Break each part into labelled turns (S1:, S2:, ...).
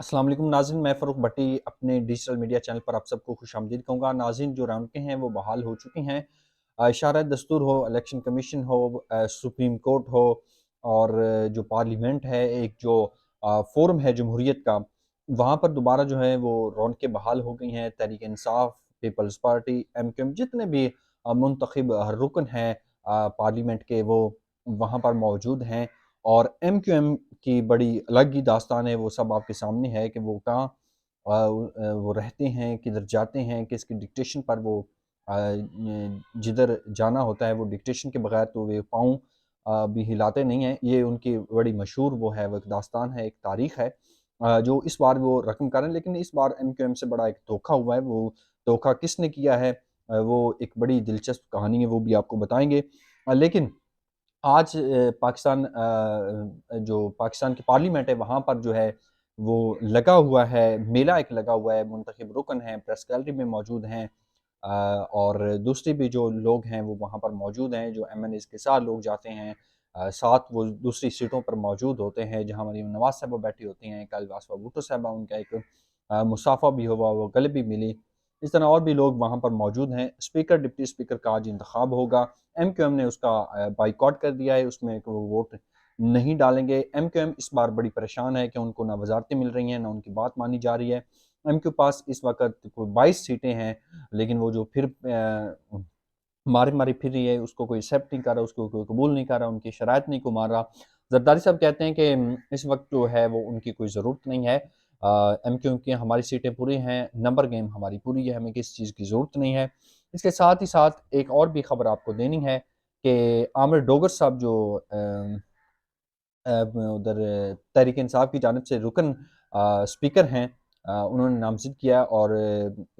S1: السلام علیکم ناظرین، میں فروخ بھٹی اپنے ڈیجیٹل میڈیا چینل پر آپ سب کو خوش آمدید کہوں گا۔ ناظرین، جو رونقیں ہیں وہ بحال ہو چکی ہیں۔ اشارہ دستور ہو، الیکشن کمیشن ہو، سپریم کورٹ ہو، اور جو پارلیمنٹ ہے، ایک جو فورم ہے جمہوریت کا، وہاں پر دوبارہ جو ہے وہ رونقیں بحال ہو گئی ہیں۔ Tehreek Insaf, people's party, M Q M, جتنے بھی منتخب رکن ہیں پارلیمنٹ کے، وہ وہاں پر موجود ہیں۔ اور ایم کیو ایم کی بڑی الگ ہی داستان ہے، وہ سب آپ کے سامنے ہے کہ وہ کہاں وہ رہتے ہیں، کدھر جاتے ہیں، کس کی ڈکٹیشن پر وہ جدھر جانا ہوتا ہے وہ ڈکٹیشن کے بغیر تو وہ پاؤں بھی ہلاتے نہیں ہیں۔ یہ ان کی بڑی مشہور وہ ہے، وہ ایک داستان ہے، ایک تاریخ ہے جو اس بار وہ رقم کریں۔ لیکن اس بار ایم کیو ایم سے بڑا ایک دھوکہ ہوا ہے۔ وہ دھوکہ کس نے کیا ہے، وہ ایک بڑی دلچسپ کہانی ہے، وہ بھی آپ کو بتائیں گے۔ لیکن آج جو پاکستان کی پارلیمنٹ ہے، وہاں پر جو ہے وہ لگا ہوا ہے، میلہ ایک لگا ہوا ہے، منتخب رکن ہیں، پریس گیلری میں موجود ہیں، اور دوسری بھی جو لوگ ہیں وہ وہاں پر موجود ہیں، جو ایم این ایز کے ساتھ لوگ جاتے ہیں، ساتھ وہ دوسری سیٹوں پر موجود ہوتے ہیں جہاں مریم نواز صاحبہ بیٹھی ہوتی ہیں، کل واسفہ بھٹو صاحبہ، ان کا ایک مصافحہ بھی ہوا، وہ گلے بھی ملی۔ اس طرح اور بھی لوگ وہاں پر موجود ہیں۔ اسپیکر، ڈپٹی اسپیکر کا آج انتخاب ہوگا۔ ایم کیو ایم نے اس کا بائیکاٹ کر دیا ہے، اس میں وہ ووٹ نہیں ڈالیں گے۔ ایم کیو ایم اس بار بڑی پریشان ہے کہ ان کو نہ وزارتیں مل رہی ہیں، نہ ان کی بات مانی جا رہی ہے۔ ایم کیو پاس اس وقت کوئی 22 سیٹیں ہیں، لیکن وہ جو پھر ماری ماری پھر رہی ہے، اس کو کوئی ایکسیپٹ نہیں کر رہا، اس کو کوئی قبول نہیں کر رہا، ان کی شرائط نہیں کو مار رہا۔ زرداری صاحب کہتے ہیں کہ اس وقت جو ہے وہ ان کی کوئی ضرورت نہیں ہے، ایم کیو ایم کی ہماری سیٹیں پوری ہیں، نمبر گیم ہماری پوری ہے، ہمیں کسی چیز کی ضرورت نہیں ہے۔ اس کے ساتھ ہی ساتھ ایک اور بھی خبر آپ کو دینی ہے کہ عامر ڈوگر صاحب جو ادھر تحریک انصاف کی جانب سے رکن اسپیکر ہیں، انہوں نے نامزد کیا، اور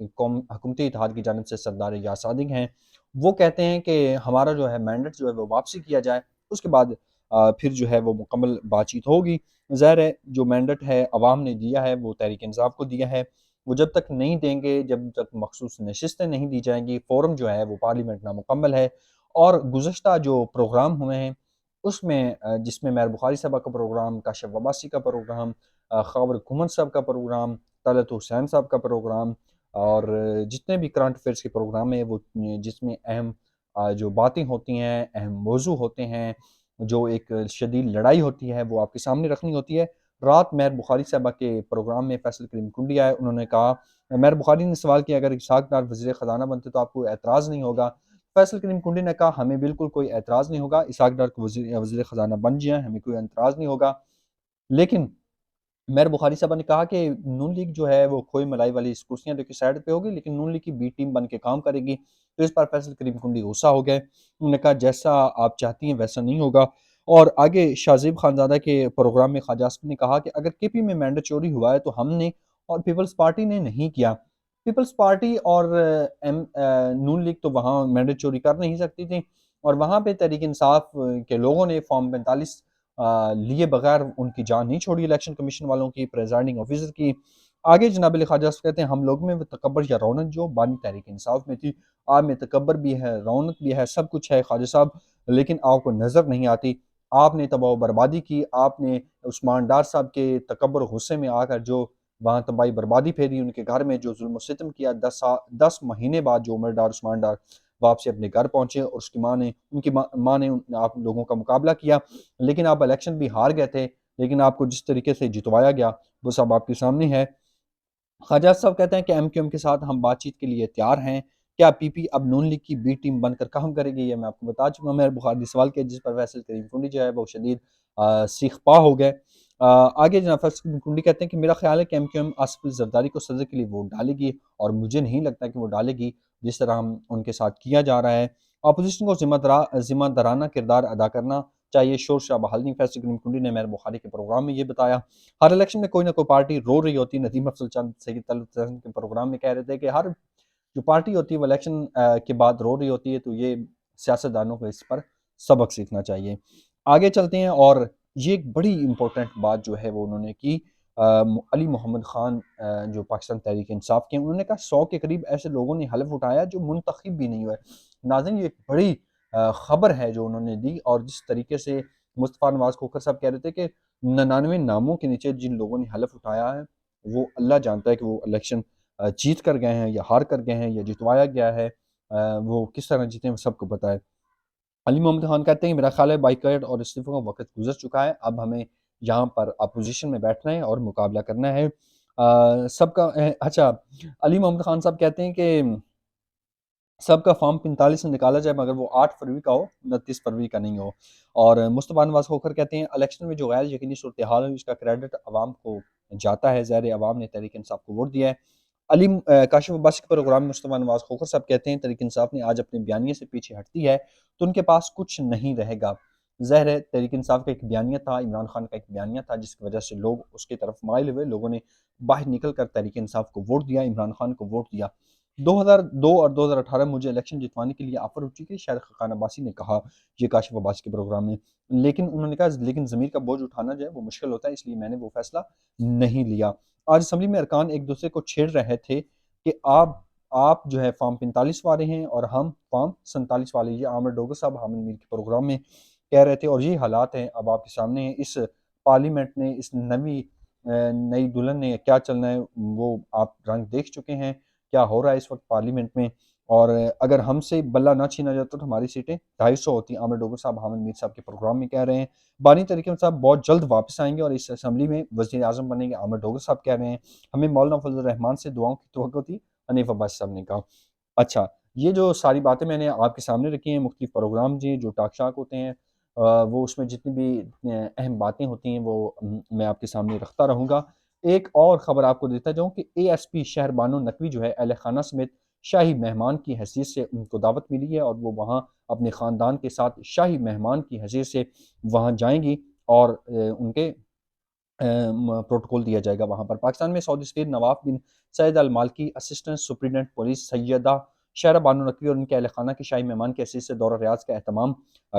S1: حکومتی اتحاد کی جانب سے سردار یاس صادق ہیں۔ وہ کہتے ہیں کہ ہمارا جو ہے مینڈیٹ جو ہے وہ واپسی کیا جائے، اس کے بعد پھر جو ہے وہ مکمل بات چیت ہوگی۔ ظاہر ہے جو مینڈیٹ ہے عوام نے دیا ہے، وہ تحریک انصاف کو دیا ہے، وہ جب تک نہیں دیں گے، جب تک مخصوص نشستیں نہیں دی جائیں گی، فورم جو ہے وہ پارلیمنٹ نامکمل ہے۔ اور گزشتہ جو پروگرام ہوئے ہیں اس میں جس میں مہر بخاری صاحبہ کا پروگرام، کاشف عباسی کا پروگرام، خاور کمن صاحب کا پروگرام، طلعت حسین صاحب کا پروگرام، اور جتنے بھی کرنٹ افیئرس کے پروگرام ہیں، وہ جس میں اہم جو باتیں ہوتی ہیں، اہم موضوع ہوتے ہیں، جو ایک شدید لڑائی ہوتی ہے، وہ آپ کے سامنے رکھنی ہوتی ہے۔ رات مہر بخاری صاحبہ کے پروگرام میں فیصل کریم کنڈی آئے، انہوں نے کہا، مہر بخاری نے سوال کیا اگر اسحاق ڈار وزیر خزانہ بنتے تو آپ کو اعتراض نہیں ہوگا؟ فیصل کریم کنڈی نے کہا ہمیں بالکل کوئی اعتراض نہیں ہوگا، اسحاق ڈار کو وزیر خزانہ بن جائیں، ہمیں کوئی اعتراض نہیں ہوگا۔ لیکن مہر بخاری صاحبہ نے کہا کہ نون لیگ جو ہے وہ کھوئی ملائی والی اس کرسیاں جو کہ سائڈ پہ ہوگی، لیکن نون لیگ کی بی ٹیم بن کے کام کرے گی۔ تو اس پر فیصل کریم کنڈی غصہ ہو گئے، انہوں نے کہا جیسا آپ چاہتی ہیں ویسا نہیں ہوگا۔ اور آگے شاہزیب خانزادہ کے پروگرام میں خواجہ آصف نے کہا کہ اگر کے پی میں مینڈیٹ چوری ہوا ہے تو ہم نے اور پیپلز پارٹی نے نہیں کیا۔ پیپلز پارٹی اور نون لیگ تو وہاں مینڈیٹ چوری کر نہیں سکتی تھی، اور وہاں پہ تحریک انصاف کے لوگوں نے فارم 45 لیے بغیر ان کی جان نہیں چھوڑی، الیکشن کمیشن والوں کی، پریزائڈنگ آفیسر کی۔ آگے جناب علی خواجہ کہتے ہیں ہم لوگوں میں وہ تکبر یا رونق جو بانی تحریک انصاف میں تھی، آپ میں تکبر بھی ہے، رونق بھی ہے، سب کچھ ہے خواجہ صاحب، لیکن آپ کو نظر نہیں آتی۔ آپ نے تباہ و بربادی کی، آپ نے عثمان ڈار صاحب کے تکبر و غصے میں آ کر جو وہاں تباہی بربادی پھیری، ان کے گھر میں جو ظلم و ستم کیا، 10 مہینے بعد جو عثمان ڈار واپسی اپنے گھر پہنچے، اور اس کی ماں نے، ان کی ماں نے آپ لوگوں کا مقابلہ کیا، لیکن آپ الیکشن بھی ہار گئے تھے، لیکن آپ کو جس طریقے سے جتوایا گیا وہ سب آپ کے سامنے ہے۔ خواجہ صاحب کہتے ہیں کہ ایم کیو ایم کے ساتھ ہم بات چیت کے لیے تیار ہیں، کیا پی پی اب نون لیگ کی بی ٹیم بن کر کام کرے گی؟ یہ میں آپ کو بتا چکا ہوں۔ مہر بخاری نے سوال کیا جس پر فیصل کریم کنڈی جو ہے وہ شدید سیخ پا ہو گئے۔ آگے جناب فیصل کریم کنڈی کہتے ہیں کہ میرا خیال ہے کہ M Q M Asif Zardari کو صدر کے لیے ووٹ ڈالے گی، اور مجھے نہیں لگتا کہ وہ ڈالے گی جس طرح ہم ان کے ساتھ کیا جا رہا ہے۔ اپوزیشن کو ذمہ دارانہ کردار ادا کرنا چاہیے، شور شرابہ حل نہیں۔ فیصل کریم کنڈی نے مہر بخاری کے پروگرام میں یہ بتایا۔ ہر الیکشن میں کوئی نہ کوئی پارٹی رو رہی ہوتی، ندیم افضل چند سید طلعت حسین کے پروگرام میں کہہ رہے تھے کہ ہر جو پارٹی ہوتی ہے وہ الیکشن کے بعد رو رہی ہوتی ہے، تو یہ سیاستدانوں کو اس پر سبق سیکھنا چاہیے۔ آگے چلتے ہیں، اور یہ ایک بڑی امپورٹنٹ بات جو ہے وہ انہوں نے کی، علی محمد خان جو پاکستان تحریک انصاف کے، انہوں نے کہا 100 کے قریب ایسے لوگوں نے حلف اٹھایا جو منتخب بھی نہیں ہوئے۔ ناظرین، یہ ایک بڑی خبر ہے جو انہوں نے دی، اور جس طریقے سے مصطفیٰ نواز کھوکھر صاحب کہہ رہے تھے کہ 99 ناموں کے نیچے جن لوگوں نے حلف اٹھایا ہے وہ اللہ جانتا ہے کہ وہ الیکشن جیت کر گئے ہیں یا ہار کر گئے ہیں یا جتوایا گیا ہے، وہ کس طرح جیتے ہیں وہ سب کو پتہ ہے۔ علی محمد خان کہتے ہیں کہ میرا خیال ہے بائیکاٹ اور استعفوں کا وقت گزر چکا ہے، اب ہمیں یہاں پر اپوزیشن میں بیٹھنا ہے اور مقابلہ کرنا ہے۔ سب کا اچھا، علی محمد خان صاحب کہتے ہیں کہ سب کا فارم 45 سے نکالا جائے مگر وہ 8 فروری کا ہو، 29 فروری کا نہیں ہو۔ اور مصطفیٰ نواز کھوکھر کہتے ہیں الیکشن میں جو غیر یقینی صورتحال ہے اس کا کریڈٹ عوام کو جاتا ہے، ظاہر عوام نے تحریک انصاف کو ووٹ دیا ہے۔ علی کاشف عباسی کے پروگرام میں مصطفیٰ نواز کھوکھر صاحب کہتے ہیں تحریک انصاف نے آج اپنے بیانیے سے پیچھے ہٹتی ہے تو ان کے پاس کچھ نہیں رہے گا۔ ظاہر ہے تحریک انصاف کا ایک بیانیہ تھا، عمران خان کا ایک بیانیہ تھا، جس کی وجہ سے لوگ اس کی طرف مائل ہوئے، لوگوں نے باہر نکل کر تحریک انصاف کو ووٹ دیا، عمران خان کو ووٹ دیا۔ 2002 اور 2018 مجھے الیکشن جتوانے کے لیے آفر ہو چکی، شاید خاقان عباسی نے کہا یہ کاشف عباسی کے پروگرام میں، لیکن انہوں نے کہا لیکن ضمیر کا بوجھ اٹھانا جو ہے وہ مشکل ہوتا ہے، اس لیے میں نے وہ فیصلہ نہیں لیا۔ آج اسمبلی میں ارکان ایک دوسرے کو چھیڑ رہے تھے کہ آپ جو ہے فارم 45 والے ہیں اور ہم فارم 47 والے، یہ عامر ڈوگر صاحب حامد میر کے پروگرام میں کہہ رہے تھے، اور یہ حالات ہیں اب آپ کے سامنے ہیں۔ اس پارلیمنٹ نے، اس نئی دلہن نے کیا چلنا ہے وہ آپ رنگ دیکھ چکے ہیں، کیا ہو رہا ہے اس وقت پارلیمنٹ میں۔ اور اگر ہم سے بلہ نہ چھینا جاتا تو ہماری سیٹیں 250 ہوتی، عامر ڈوگر صاحب حامد میر صاحب کے پروگرام میں کہہ رہے ہیں۔ بانی طریقے صاحب بہت جلد واپس آئیں گے اور اس اسمبلی میں وزیر اعظم بنیں گے، عامر ڈوگر صاحب کہہ رہے ہیں۔ ہمیں مولانا فضل الرحمان سے دعاؤں کی توقع تھی، حنیف عباسی صاحب نے کہا۔ اچھا، یہ جو ساری باتیں میں نے آپ کے سامنے رکھی ہیں، مختلف پروگرام جی جو ٹاک شاک ہوتے ہیں، وہ اس میں جتنی بھی اہم باتیں ہوتی ہیں وہ میں آپ کے سامنے رکھتا رہوں گا۔ ایک اور خبر آپ کو دیتا جاؤں کہ اے ایس پی شہر بانو نقوی جو ہے اہل خانہ سمیت شاہی مہمان کی حیثیت سے ان کو دعوت ملی ہے اور وہ وہاں اپنے خاندان کے ساتھ شاہی مہمان کی حیثیت سے وہاں جائیں گی اور ان کے پروٹوکول دیا جائے گا وہاں پر۔ پاکستان میں سعودی سفیر نواف بن سعید المالکی اسسٹنٹ سپرنٹنڈنٹ پولیس سیدہ شہرہ بانو نقوی اور ان کے اہل خانہ کے شاہی مہمان کی حیثیت سے دورہ ریاض کا اہتمام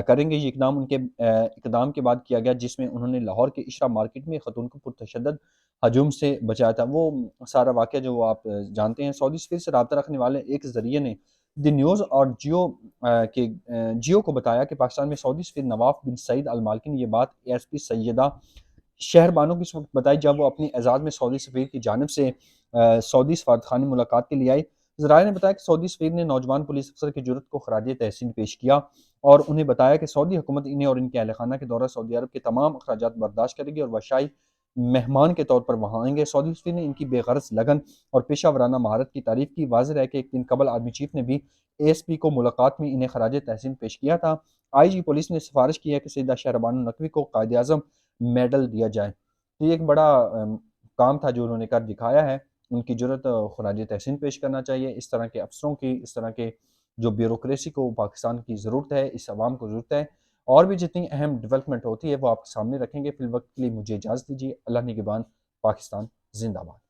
S1: کریں گے۔ یہ اقدام ان کے اقدام کے بعد کیا گیا جس میں انہوں نے لاہور کے اشرا مارکیٹ میں خاتون کو پرتشدد ہجوم سے بچایا تھا۔ وہ سارا واقعہ جو آپ جانتے ہیں۔ سعودی سفیر سے رابطہ رکھنے والے ایک ذریعے نے دی نیوز اور جیو کو بتایا کہ پاکستان میں سعودی سفیر نواف بن سعید المالکی نے یہ بات اے ایس پی سیدہ شہر بانو کی اس وقت بتائی جب وہ اپنی اعزاز میں سعودی سفیر کی جانب سے سعودی سفارتخانے ملاقات کے لیے آئی۔ ذرائع نے بتایا کہ سعودی سفیر نے نوجوان پولیس افسر کی جرات کو خراج تحسین پیش کیا اور انہیں بتایا کہ سعودی حکومت انہیں اور ان کے اہل خانہ کے دورہ سعودی عرب کے تمام اخراجات برداشت کرے گی اور وہ شاہی مہمان کے طور پر وہاں آئیں گے۔ سعودی سفیر نے ان کی بے غرض لگن اور پیشہ ورانہ مہارت کی تعریف کی۔ واضح ہے کہ ایک دن قبل آرمی چیف نے بھی اے ایس پی کو ملاقات میں انہیں خراج تحسین پیش کیا تھا۔ آئی جی پولیس نے سفارش کی ہے کہ سیدہ شہر بانو نقوی کو قائد اعظم میڈل دیا جائے۔ یہ ایک بڑا کام تھا جو انہوں نے کر دکھایا ہے، ان کی جرات خراج تحسین پیش کرنا چاہیے۔ اس طرح کے افسروں کی، اس طرح کے جو بیوروکریسی کو پاکستان کی ضرورت ہے، اس عوام کو ضرورت ہے۔ اور بھی جتنی اہم ڈیولپمنٹ ہوتی ہے وہ آپ کے سامنے رکھیں گے۔ فی الوقت کے لیے مجھے اجازت دیجیے۔ اللہ نگہبان۔ پاکستان زندہ باد۔